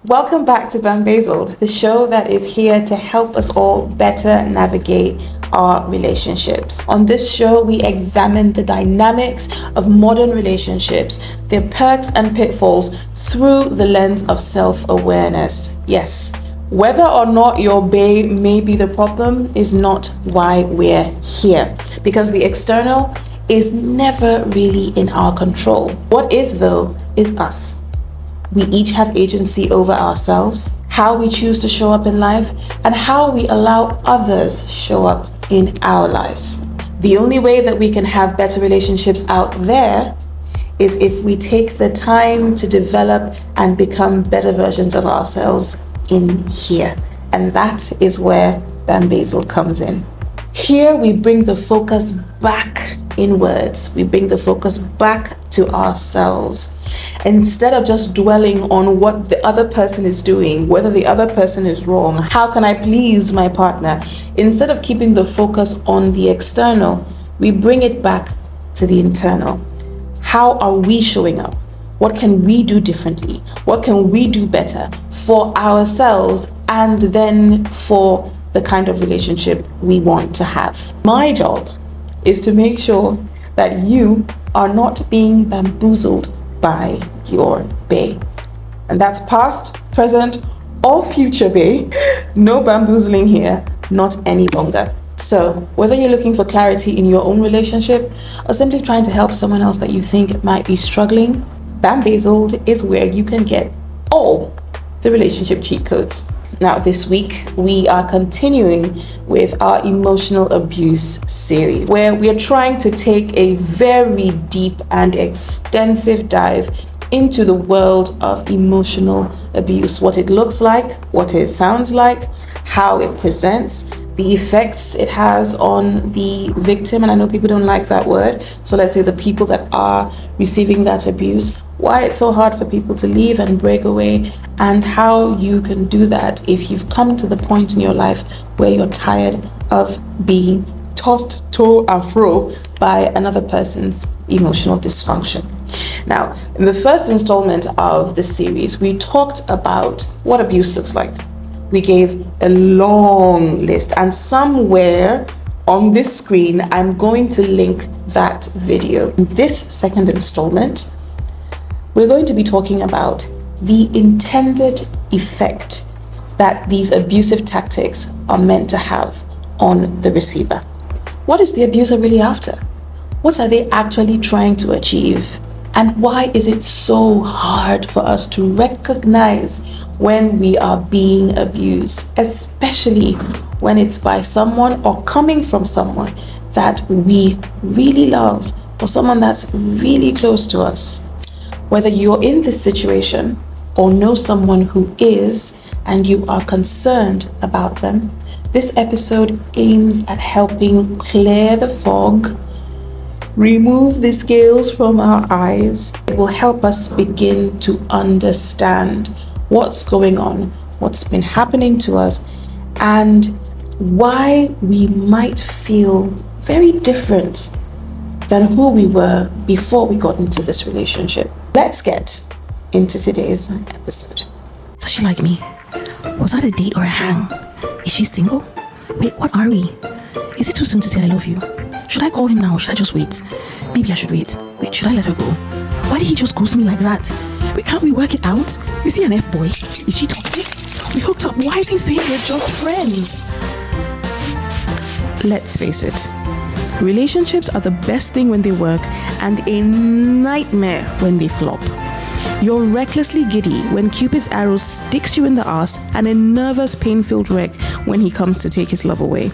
Welcome back to BamBAEzled, the show that is here to help us all better navigate our relationships. On this show, we examine the dynamics of modern relationships, their perks and pitfalls through the lens of self-awareness. Yes, whether or not your bae may be the problem is not why we're here, because the external is never really in our control. What is, though, is us. We each have agency over ourselves, how we choose to show up in life, and how we allow others show up in our lives. The only way that we can have better relationships out there is if we take the time to develop and become better versions of ourselves in here. And that is where BamBAEzled comes in. Here we bring the focus back inwards. We bring the focus back to ourselves. Instead of just dwelling on what the other person is doing, whether the other person is wrong, how can I please my partner? Instead of keeping the focus on the external, we bring it back to the internal. How are we showing up? What can we do differently? What can we do better for ourselves and then for the kind of relationship we want to have? My job is to make sure that you are not being bamboozled by your bae. And that's past, present, or future bae. No bamboozling here, not any longer. So whether you're looking for clarity in your own relationship or simply trying to help someone else that you think might be struggling, BamBAEzled is where you can get all the relationship cheat codes. Now, this week, we are continuing with our emotional abuse series, where we are trying to take a very deep and extensive dive into the world of emotional abuse, what it looks like, what it sounds like, how it presents, the effects it has on the victim, and I know people don't like that word, so let's say the people that are receiving that abuse, why it's so hard for people to leave and break away, and how you can do that if you've come to the point in your life where you're tired of being tossed to and fro by another person's emotional dysfunction. Now, in the first installment of the series, we talked about what abuse looks like. We gave a long list, and somewhere on this screen, I'm going to link that video. In this second installment, we're going to be talking about the intended effect that these abusive tactics are meant to have on the receiver. What is the abuser really after? What are they actually trying to achieve? And why is it so hard for us to recognize when we are being abused, especially when it's by someone or coming from someone that we really love or someone that's really close to us? Whether you're in this situation or know someone who is and you are concerned about them, this episode aims at helping clear the fog, remove the scales from our eyes. It will help us begin to understand what's going on, what's been happening to us, and why we might feel very different than who we were before we got into this relationship. Let's get into today's episode. Does she like me? Was that a date or a hang? Is she single? Wait, what are we? Is it too soon to say I love you? Should I call him now or should I just wait? Maybe I should wait. Wait, should I let her go? Why did he just ghost me like that? Wait, can't we work it out? Is he an F-boy? Is she toxic? We hooked up. Why is he saying we're just friends? Let's face it. Relationships are the best thing when they work and a nightmare when they flop. You're recklessly giddy when Cupid's arrow sticks you in the ass and a nervous, pain-filled wreck when he comes to take his love away.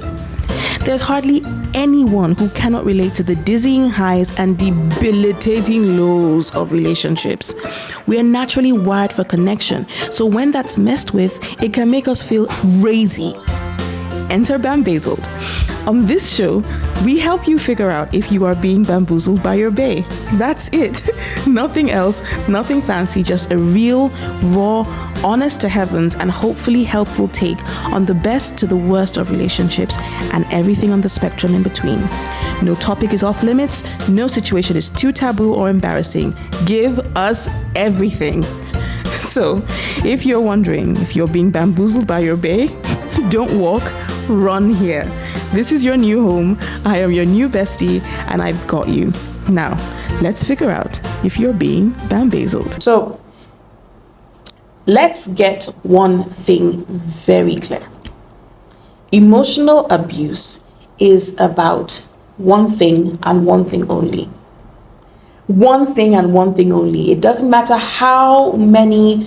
There's hardly anyone who cannot relate to the dizzying highs and debilitating lows of relationships. We are naturally wired for connection, so when that's messed with, it can make us feel crazy. Enter BamBAEzled. On this show, we help you figure out if you are being bamboozled by your bae. That's it. Nothing else, nothing fancy, just a real, raw, honest to heavens, and hopefully helpful take on the best to the worst of relationships and everything on the spectrum in between. No topic is off limits, no situation is too taboo or embarrassing. Give us everything. So, if you're wondering if you're being bamboozled by your bae, don't walk, run here. This is your new home. I am your new bestie, and I've got you. Now, let's figure out if you're being BamBAEzled. So, let's get one thing very clear. Emotional abuse is about one thing and one thing only. One thing and one thing only. It doesn't matter how many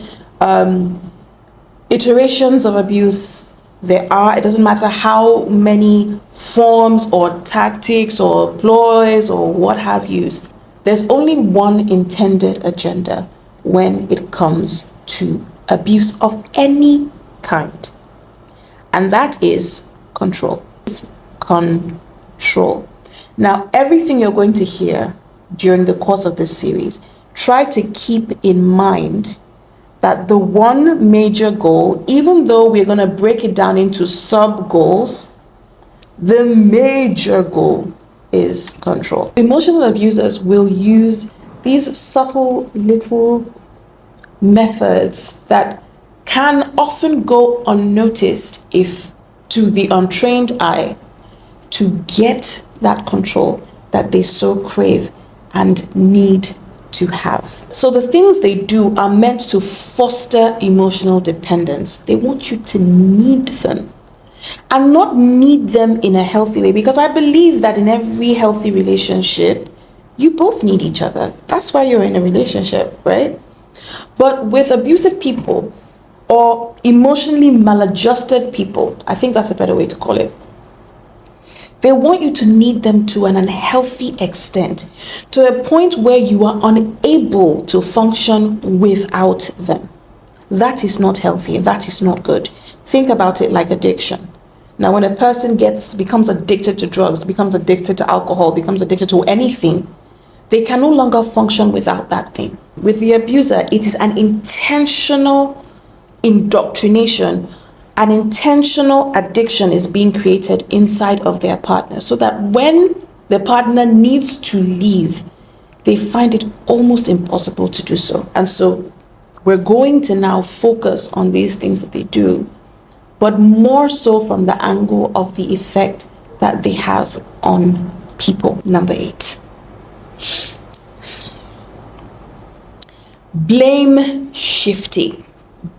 iterations of abuse there are. It doesn't matter how many forms or tactics or ploys or what have yous. There's only one intended agenda when it comes to abuse of any kind. And that is control. Control. Now, everything you're going to hear during the course of this series, try to keep in mind that the one major goal, even though we're going to break it down into sub goals, the major goal is control. Emotional abusers will use these subtle little methods that can often go unnoticed if to the untrained eye, to get that control that they so crave and need to have. So the things they do are meant to foster emotional dependence. They want you to need them, and not need them in a healthy way, because I believe that in every healthy relationship, you both need each other. That's why you're in a relationship, right? But with abusive people or emotionally maladjusted people, I think that's a better way to call it, they want you to need them to an unhealthy extent, to a point where you are unable to function without them. That is not healthy. That is not good. Think about it like addiction. Now, when a person becomes addicted to drugs, becomes addicted to alcohol, becomes addicted to anything, they can no longer function without that thing. With the abuser, it is an intentional indoctrination. An intentional addiction is being created inside of their partner, so that when the partner needs to leave, they find it almost impossible to do so. And so we're going to now focus on these things that they do, but more so from the angle of the effect that they have on people. Number 8. Blame shifting.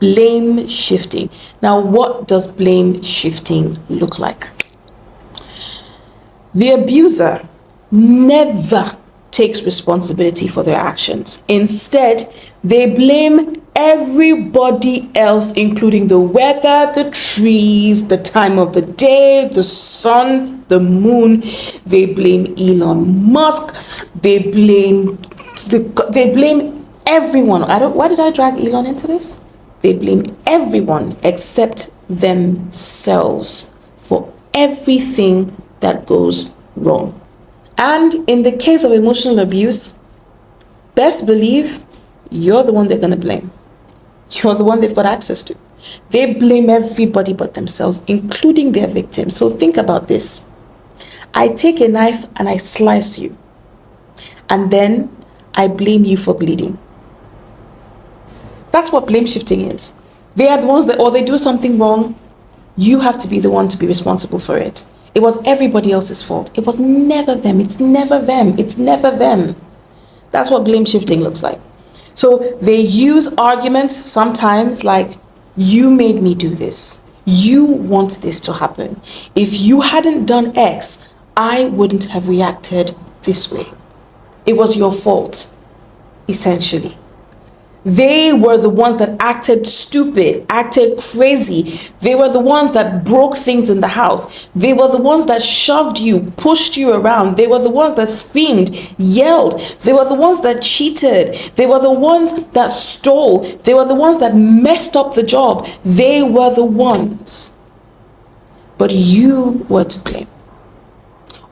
Blame shifting. Now, what does blame shifting look like? The abuser never takes responsibility for their actions. Instead, they blame everybody else, including the weather, the trees, the time of the day, the sun, the moon. They blame Elon Musk. They blame everyone. Why did I drag Elon into this? They blame everyone except themselves for everything that goes wrong. And in the case of emotional abuse, best believe you're the one they're going to blame. You're the one they've got access to. They blame everybody but themselves, including their victims. So think about this. I take a knife and I slice you, and then I blame you for bleeding. That's what blame shifting is. They are the ones that, or they do something wrong, you have to be the one to be responsible for it. It was everybody else's fault. It was never them. It's never them. It's never them. That's what blame shifting looks like. So they use arguments sometimes like, you made me do this. You want this to happen. If you hadn't done X, I wouldn't have reacted this way. It was your fault, essentially. They were the ones that acted stupid, acted crazy. They were the ones that broke things in the house. They were the ones that shoved you, pushed you around. They were the ones that screamed, yelled. They were the ones that cheated. They were the ones that stole. They were the ones that messed up the job. They were the ones. But you were to blame.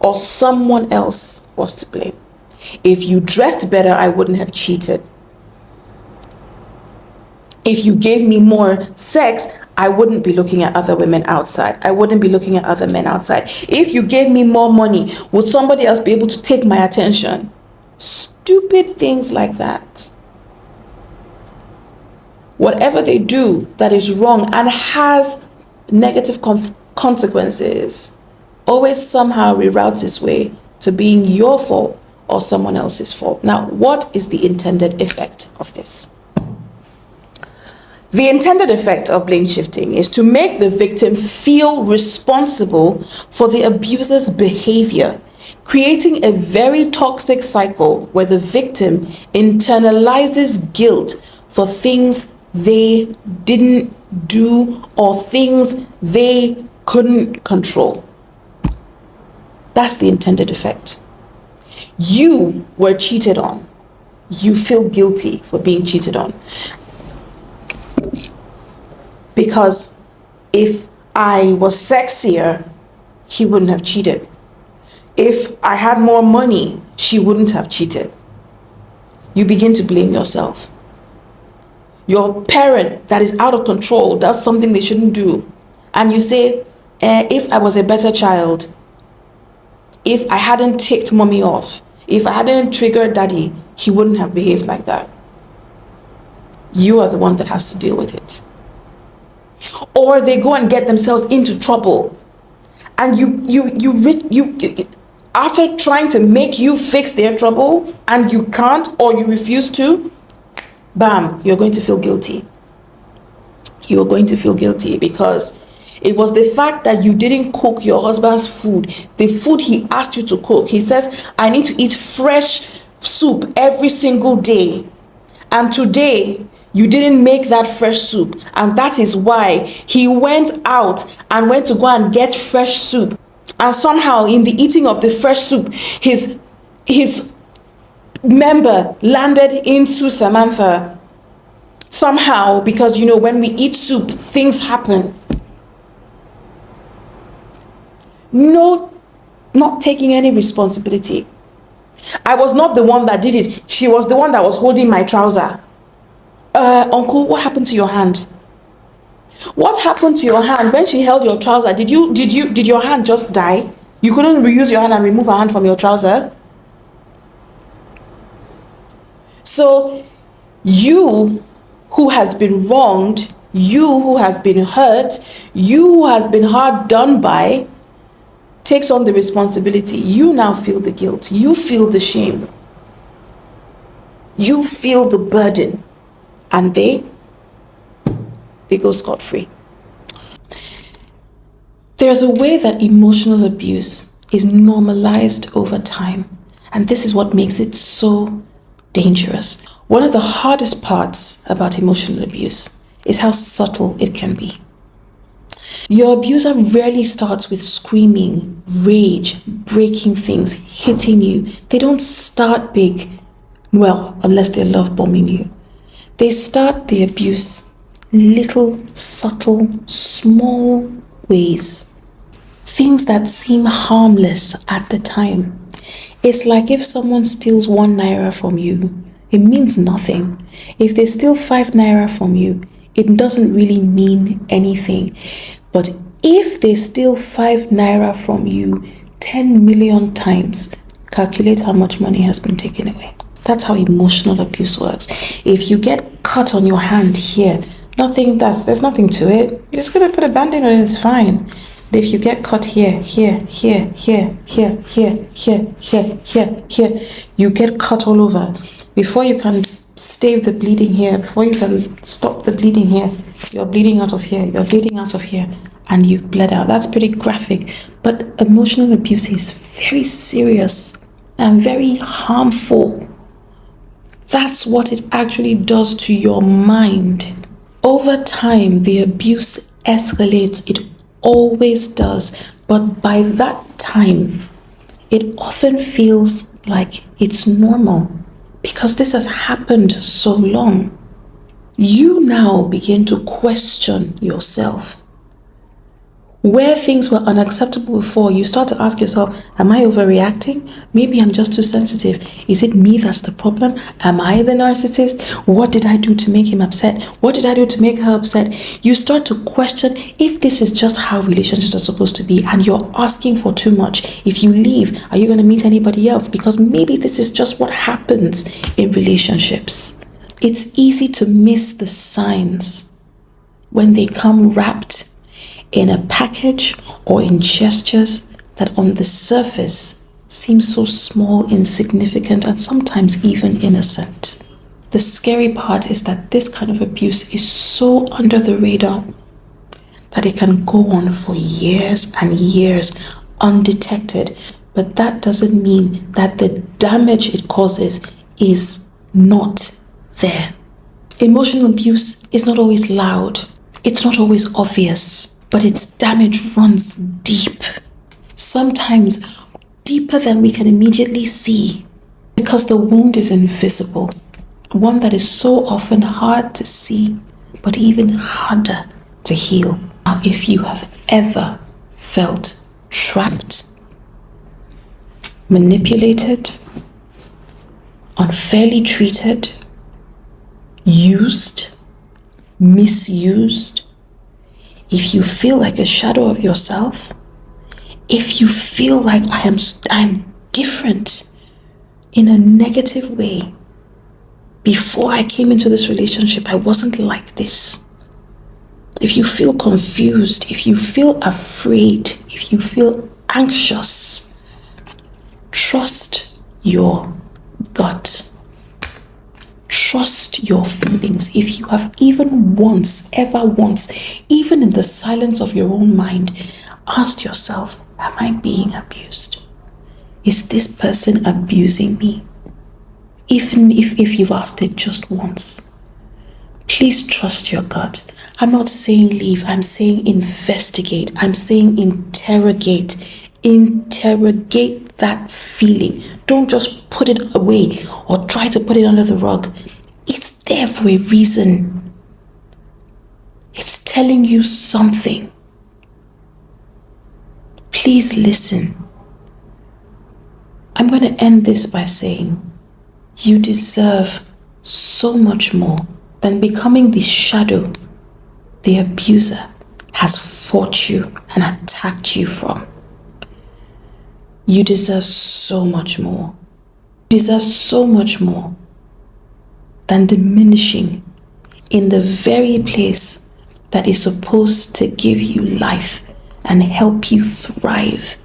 Or someone else was to blame. If you dressed better, I wouldn't have cheated. If you gave me more sex, I wouldn't be looking at other women outside. I wouldn't be looking at other men outside. If you gave me more money, would somebody else be able to take my attention? Stupid things like that. whatever they do that is wrong and has negative consequences always somehow reroutes its way to being your fault or someone else's fault. Now, what is the intended effect of this? The intended effect of blame shifting is to make the victim feel responsible for the abuser's behavior, creating a very toxic cycle where the victim internalizes guilt for things they didn't do or things they couldn't control. That's the intended effect. You were cheated on. You feel guilty for being cheated on. Because if I was sexier, he wouldn't have cheated. If I had more money, she wouldn't have cheated. You begin to blame yourself. Your parent that is out of control does something they shouldn't do. And you say, if I was a better child, if I hadn't ticked mommy off, if I hadn't triggered daddy, he wouldn't have behaved like that. You are the one that has to deal with it. Or they go and get themselves into trouble, and you after trying to make you fix their trouble and you can't, or you refuse to, bam, you're going to feel guilty. You're going to feel guilty because it was the fact that you didn't cook your husband's food, the food he asked you to cook. He says, I need to eat fresh soup every single day. And today, you didn't make that fresh soup. And that is why he went out and went to go and get fresh soup. And somehow in the eating of the fresh soup, his member landed into Samantha. Somehow, because when we eat soup, things happen. No, not taking any responsibility. I was not the one that did it. She was the one that was holding my trouser. Uncle, what happened to your hand? What happened to your hand when she held your trouser? Did your hand just die? You couldn't reuse your hand and remove her hand from your trouser? So you who has been wronged, you who has been hurt, you who has been hard done by, takes on the responsibility. You now feel the guilt. You feel the shame. You feel the burden. And they go scot-free. There's a way that emotional abuse is normalized over time. And this is what makes it so dangerous. One of the hardest parts about emotional abuse is how subtle it can be. Your abuser rarely starts with screaming, rage, breaking things, hitting you. They don't start big, well, unless they love bombing you. They start the abuse little, subtle, small ways. Things that seem harmless at the time. It's like if someone steals 1 naira from you, it means nothing. If they steal 5 naira from you, it doesn't really mean anything. But if they steal 5 naira from you 10 million times, calculate how much money has been taken away. That's how emotional abuse works. If you get cut on your hand here, there's nothing to it. You're just gonna put a band-aid on it, it's fine. But if you get cut here, you get cut all over. Before you can stave the bleeding here, before you can stop the bleeding here, you're bleeding out of here, you're bleeding out of here, and you've bled out. That's pretty graphic. But emotional abuse is very serious and very harmful. That's what it actually does to your mind. Over time, the abuse escalates. It always does. But by that time, it often feels like it's normal because this has happened so long. You now begin to question yourself. Where things were unacceptable before, you start to ask yourself, am I overreacting? Maybe I'm just too sensitive. Is it me that's the problem? Am I the narcissist? What did I do to make him upset? What did I do to make her upset? You start to question if this is just how relationships are supposed to be, and you're asking for too much. If you leave, are you going to meet anybody else? Because maybe this is just what happens in relationships. It's easy to miss the signs when they come wrapped in a package or in gestures that on the surface seem so small, insignificant, and sometimes even innocent. The scary part is that this kind of abuse is so under the radar that it can go on for years and years undetected. But that doesn't mean that the damage it causes is not there. Emotional abuse is not always loud. It's not always obvious, but its damage runs deep. Sometimes deeper than we can immediately see, because the wound is invisible. One that is so often hard to see, but even harder to heal. Now, if you have ever felt trapped, manipulated, unfairly treated, used, misused, if you feel like a shadow of yourself, if you feel like I'm different in a negative way, before I came into this relationship, I wasn't like this. If you feel confused, if you feel afraid, if you feel anxious, trust your gut. Trust your feelings. If you have even once, even in the silence of your own mind, asked yourself, am I being abused? Is this person abusing me? Even if you've asked it just once, please trust your gut. I'm not saying leave, I'm saying investigate. I'm saying interrogate. Interrogate that feeling. Don't just put it away or try to put it under the rug. It's there for a reason. It's telling you something. Please listen. I'm going to end this by saying, you deserve so much more than becoming the shadow the abuser has fought you and attacked you from. You deserve so much more. You deserve so much more than diminishing in the very place that is supposed to give you life and help you thrive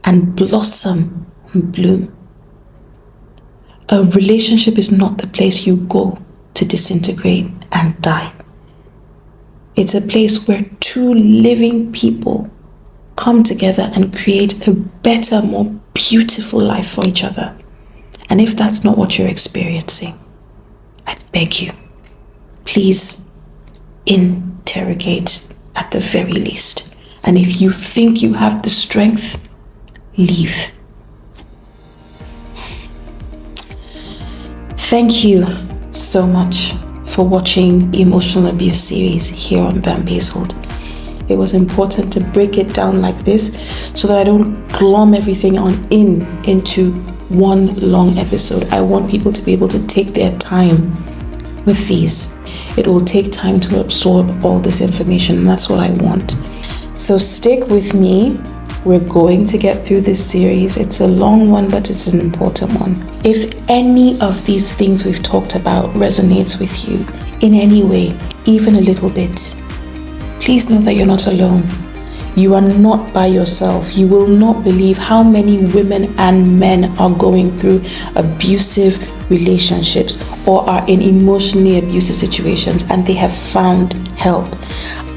and blossom and bloom. A relationship is not the place you go to disintegrate and die. It's a place where two living people come together and create a better, more beautiful life for each other. And if that's not what you're experiencing, I beg you, please interrogate at the very least. And if you think you have the strength, leave. Thank you so much for watching Emotional Abuse series here on BamBAEzled. It was important to break it down like this so that I don't glom everything into one long episode. I want people to be able to take their time with these. It will take time to absorb all this information, and that's what I want. So stick with me. We're going to get through this series. It's a long one, but it's an important one. If any of these things we've talked about resonates with you in any way, even a little bit, please know that you're not alone. You are not by yourself. You will not believe how many women and men are going through abusive relationships or are in emotionally abusive situations, and they have found help.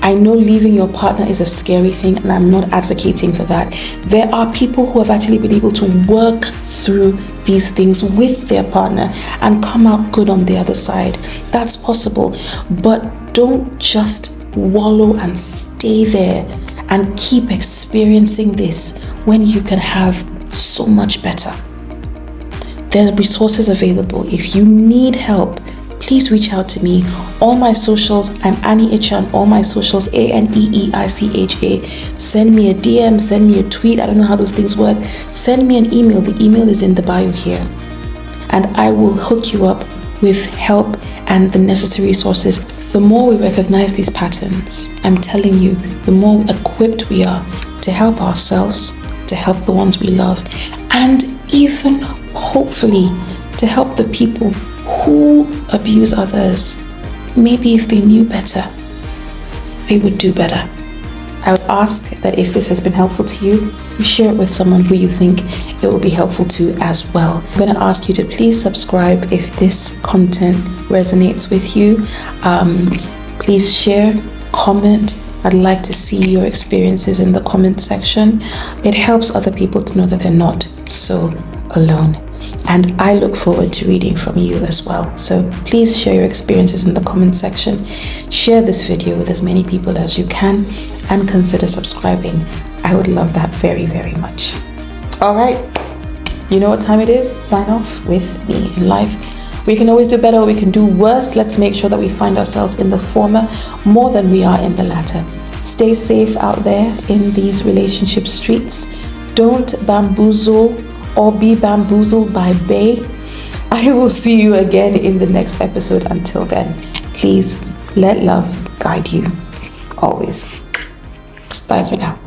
I know leaving your partner is a scary thing, and I'm not advocating for that. There are people who have actually been able to work through these things with their partner and come out good on the other side. That's possible, but don't just wallow and stay there and keep experiencing this when you can have so much better. There are resources available. If you need help, please reach out to me. All my socials, I'm Annie Icha on all my socials, ANEEICHA. Send me a DM, send me a tweet. I don't know how those things work. Send me an email. The email is in the bio here. And I will hook you up with help and the necessary resources. The more we recognize these patterns, I'm telling you, the more equipped we are to help ourselves, to help the ones we love, and even hopefully to help the people who abuse others, maybe if they knew better, they would do better. I would ask that if this has been helpful to you, you share it with someone who you think it will be helpful to as well. I'm going to ask you to please subscribe if this content resonates with you. Please share, comment. I'd like to see your experiences in the comment section. It helps other people to know that they're not so alone. And I look forward to reading from you as well. So please share your experiences in the comment section. Share this video with as many people as you can and consider subscribing. I would love that very, very much. All right, you know what time it is? Sign off with me in life. We can always do better, or we can do worse. Let's make sure that we find ourselves in the former more than we are in the latter. Stay safe out there in these relationship streets. Don't bamboozle or be bamboozled by Bae. I will see you again in the next episode. Until then, please let love guide you always. Bye for now.